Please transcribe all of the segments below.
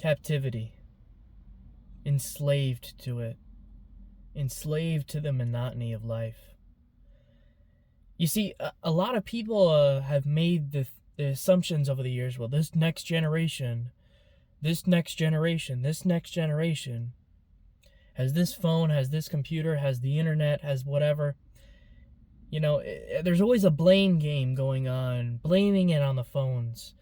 Captivity. Enslaved to it. Enslaved to the monotony of life. You see, a lot of people have made the assumptions over the years, well, this next generation has this phone, has this computer, has the internet, has whatever. There's always a blame game going on, blaming it on the phones.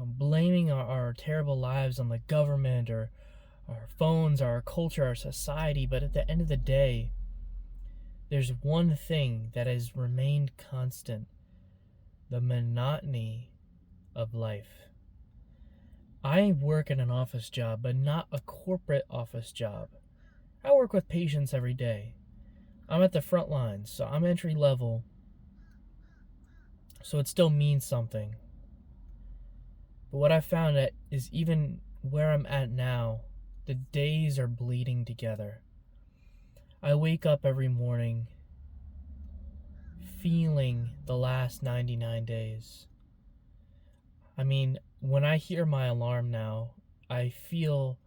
Blaming our terrible lives on the government or our phones, our culture, our society. But at the end of the day, there's one thing that has remained constant: the monotony of life. I work in an office job, but not a corporate office job. I work with patients every day. I'm at the front lines, so I'm entry level. So it still means something. But what I found is even where I'm at now, the days are bleeding together. I wake up every morning feeling the last 99 days. I mean, when I hear my alarm now, I feel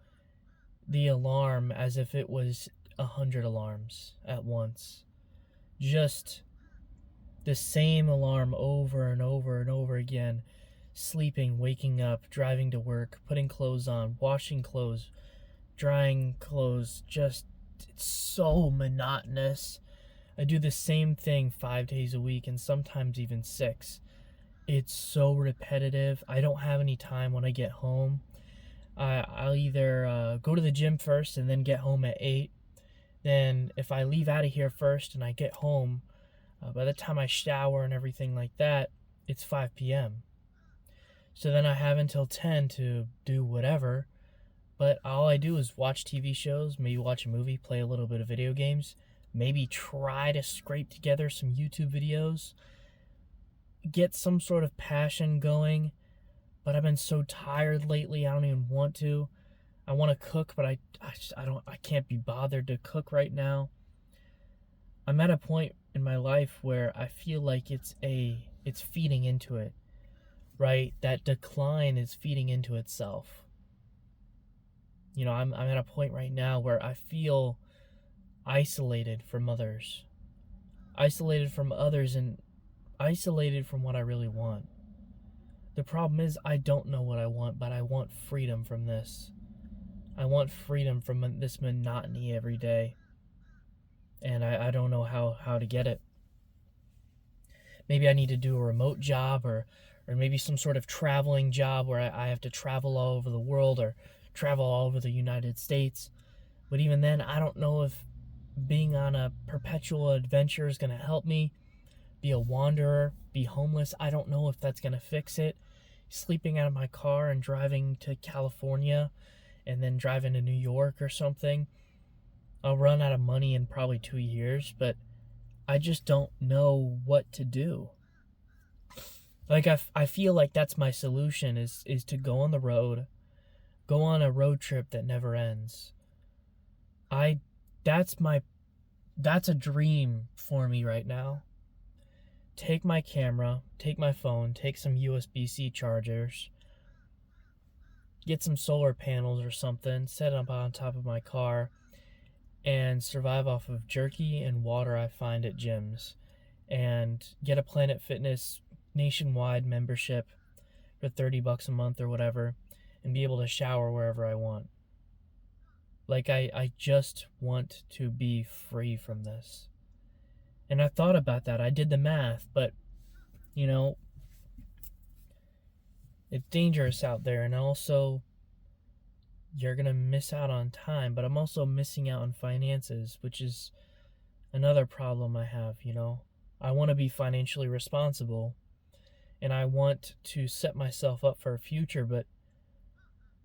the alarm as if it was 100 alarms at once. Just the same alarm over and over and over again. Sleeping, waking up, driving to work, putting clothes on, washing clothes, drying clothes. Just, it's so monotonous. I do the same thing 5 days a week and sometimes even 6. It's so repetitive. I don't have any time when I get home. I'll either go to the gym first and then get home at 8. Then if I leave out of here first and I get home, by the time I shower and everything like that, it's 5 p.m. So then I have until 10 to do whatever. But all I do is watch TV shows, maybe watch a movie, play a little bit of video games, maybe try to scrape together some YouTube videos, get some sort of passion going. But I've been so tired lately, I don't even want to. I want to cook, but I can't be bothered to cook right now. I'm at a point in my life where I feel like it's feeding into it, right? That decline is feeding into itself. I'm at a point right now where I feel isolated from others, isolated from others, and isolated from what I really want. The problem is I don't know what I want, but I want freedom from this. I want freedom from this monotony every day. And I don't know how to get it. Maybe I need to do a remote job or maybe some sort of traveling job where I have to travel all over the world or travel all over the United States. But even then, I don't know if being on a perpetual adventure is going to help me. Be a wanderer, be homeless. I don't know if that's going to fix it. Sleeping out of my car and driving to California and then driving to New York or something. I'll run out of money in probably 2 years, but I just don't know what to do. Like, I feel like that's my solution is to go on the road, go on a road trip that never ends. That's a dream for me right now. Take my camera, take my phone, take some USB-C chargers, get some solar panels or something, set up on top of my car, and survive off of jerky and water I find at gyms, and get a Planet Fitness nationwide membership for $30 a month or whatever, and be able to shower wherever I want. Like, I just want to be free from this. And I thought about that. I did the math, but, it's dangerous out there. And also, you're going to miss out on time. But I'm also missing out on finances, which is another problem I have, I want to be financially responsible. And I want to set myself up for a future. But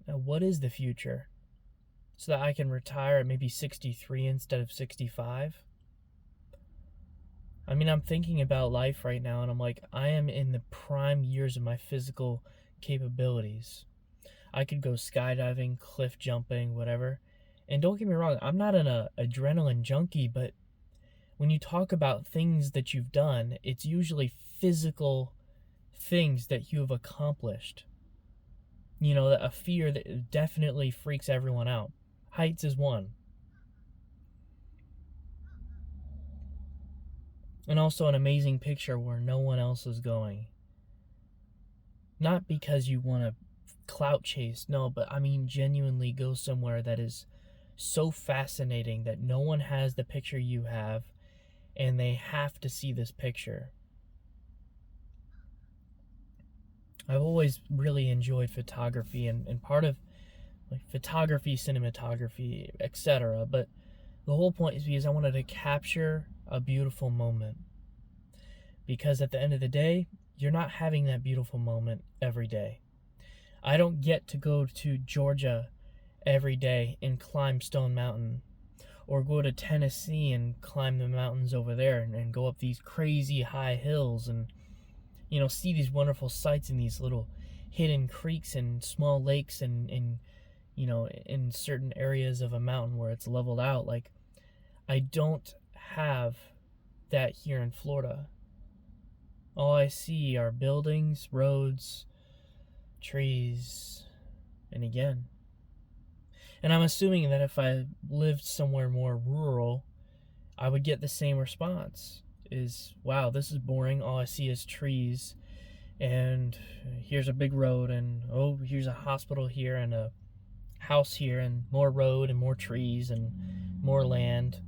what is the future? So that I can retire at maybe 63 instead of 65? I mean, I'm thinking about life right now, and I'm like, I am in the prime years of my physical capabilities. I could go skydiving, cliff jumping, whatever. And don't get me wrong, I'm not an adrenaline junkie, but when you talk about things that you've done, it's usually physical things that you have accomplished. a fear that definitely freaks everyone out. Heights is one. And also an amazing picture where no one else is going. Not because you want to clout chase, no, but I mean genuinely go somewhere that is so fascinating that no one has the picture you have, and they have to see this picture. I've always really enjoyed photography, and part of like photography, cinematography, etc. But the whole point is because I wanted to capture a beautiful moment. Because at the end of the day, you're not having that beautiful moment every day. I don't get to go to Georgia every day and climb Stone Mountain, or go to Tennessee and climb the mountains over there, and go up these crazy high hills and see these wonderful sights in these little hidden creeks and small lakes, and in certain areas of a mountain where it's leveled out. Like, I don't have that here in Florida. All I see are buildings, roads, trees, and again. And I'm assuming that if I lived somewhere more rural, I would get the same response. Is, wow, this is boring. All I see is trees, and here's a big road, and oh, here's a hospital here, and a house here, and more road, and more trees, and more land,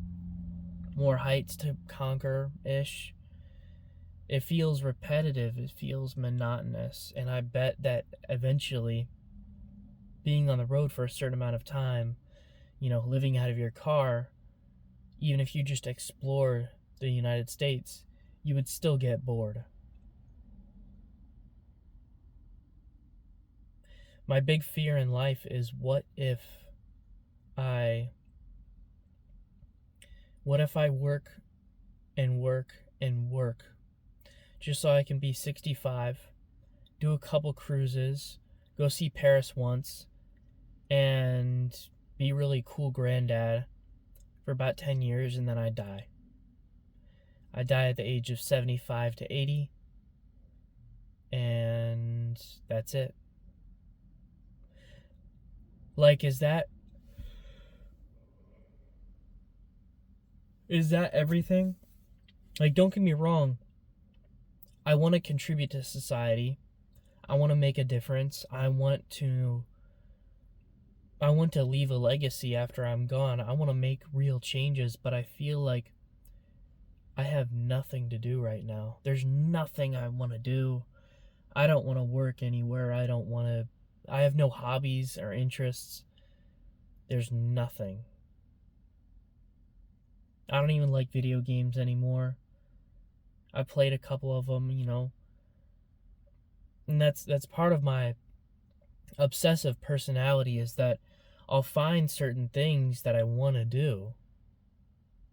more heights to conquer-ish. It feels repetitive. It feels monotonous. And I bet that eventually, being on the road for a certain amount of time, living out of your car, even if you just explored the United States, you would still get bored. My big fear in life is what if I work and work and work just so I can be 65, do a couple cruises, go see Paris once, and be really cool granddad for about 10 years, and then I die. I die at the age of 75 to 80, and that's it. Like, is that everything? Like, don't get me wrong. I want to contribute to society. I want to make a difference. I want to leave a legacy after I'm gone. I want to make real changes, but I feel like I have nothing to do right now. There's nothing I want to do. I don't want to work anywhere. I have no hobbies or interests. There's nothing. I don't even like video games anymore. I played a couple of them, and that's part of my obsessive personality, is that I'll find certain things that I want to do,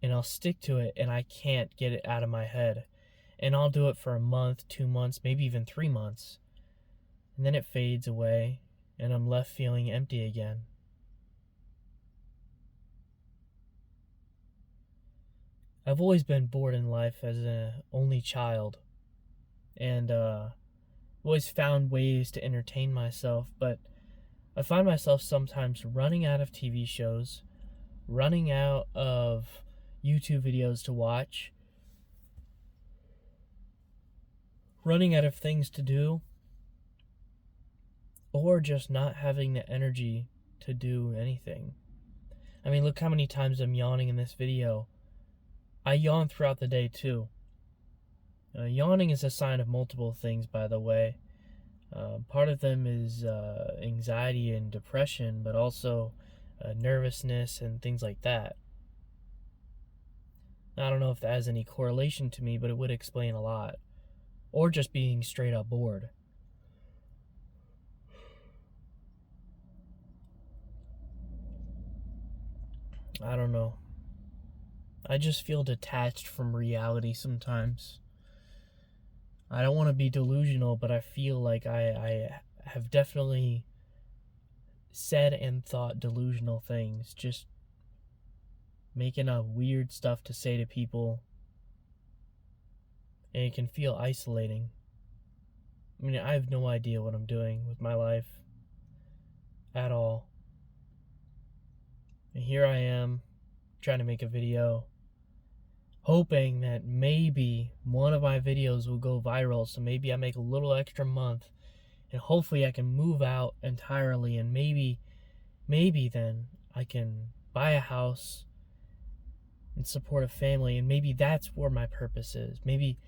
and I'll stick to it, and I can't get it out of my head. And I'll do it for a month, 2 months, maybe even 3 months. And then it fades away, and I'm left feeling empty again. I've always been bored in life as an only child, and always found ways to entertain myself, but I find myself sometimes running out of TV shows, running out of YouTube videos to watch, running out of things to do, or just not having the energy to do anything. I mean, look how many times I'm yawning in this video. I yawn throughout the day too. Yawning is a sign of multiple things, by the way. Part of them is anxiety and depression, but also nervousness and things like that. I don't know if that has any correlation to me, but it would explain a lot. Or just being straight up bored. I don't know. I just feel detached from reality sometimes. I don't want to be delusional, but I feel like I have definitely said and thought delusional things, just making up weird stuff to say to people, and it can feel isolating. I mean, I have no idea what I'm doing with my life. here I am trying to make a video, hoping that maybe one of my videos will go viral, so maybe I make a little extra month, and hopefully I can move out entirely, and maybe then I can buy a house and support a family, and maybe that's where my purpose is. Maybe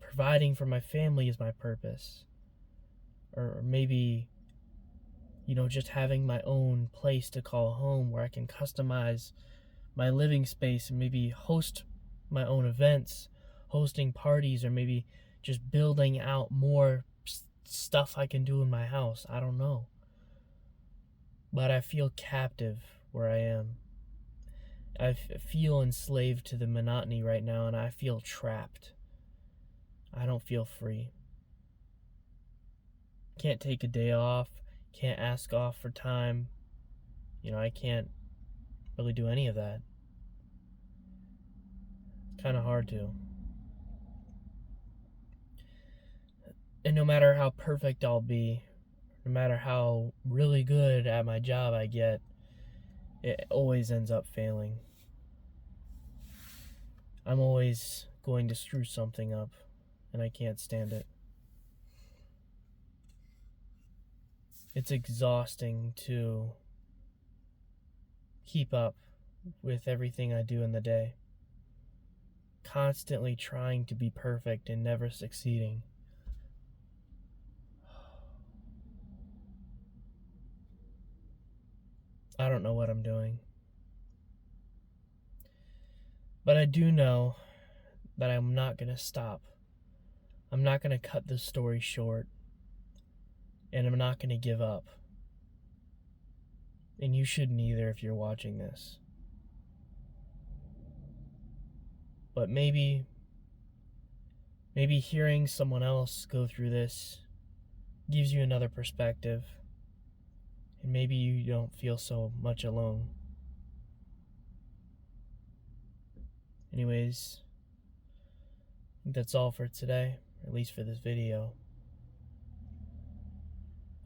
providing for my family is my purpose, or maybe just having my own place to call home where I can customize my living space and maybe host my own events, hosting parties, or maybe just building out more stuff I can do in my house. I don't know. But I feel captive where I am. I feel enslaved to the monotony right now, and I feel trapped. I don't feel free. Can't take a day off, can't ask off for time. I can't really do any of that. It's kind of hard to. And no matter how perfect I'll be, no matter how really good at my job I get, it always ends up failing. I'm always going to screw something up, and I can't stand it. It's exhausting to keep up with everything I do in the day. Constantly trying to be perfect and never succeeding. I don't know what I'm doing. But I do know that I'm not going to stop. I'm not going to cut this story short. And I'm not going to give up. And you shouldn't either if you're watching this. But maybe hearing someone else go through this gives you another perspective. And maybe you don't feel so much alone. Anyways, I think that's all for today, or at least for this video.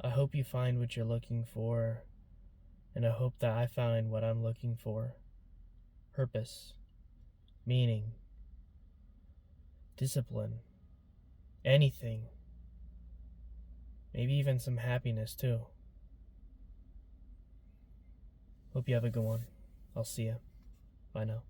I hope you find what you're looking for, and I hope that I find what I'm looking for. Purpose, meaning, discipline, anything. Maybe even some happiness too. Hope you have a good one. I'll see ya. Bye now.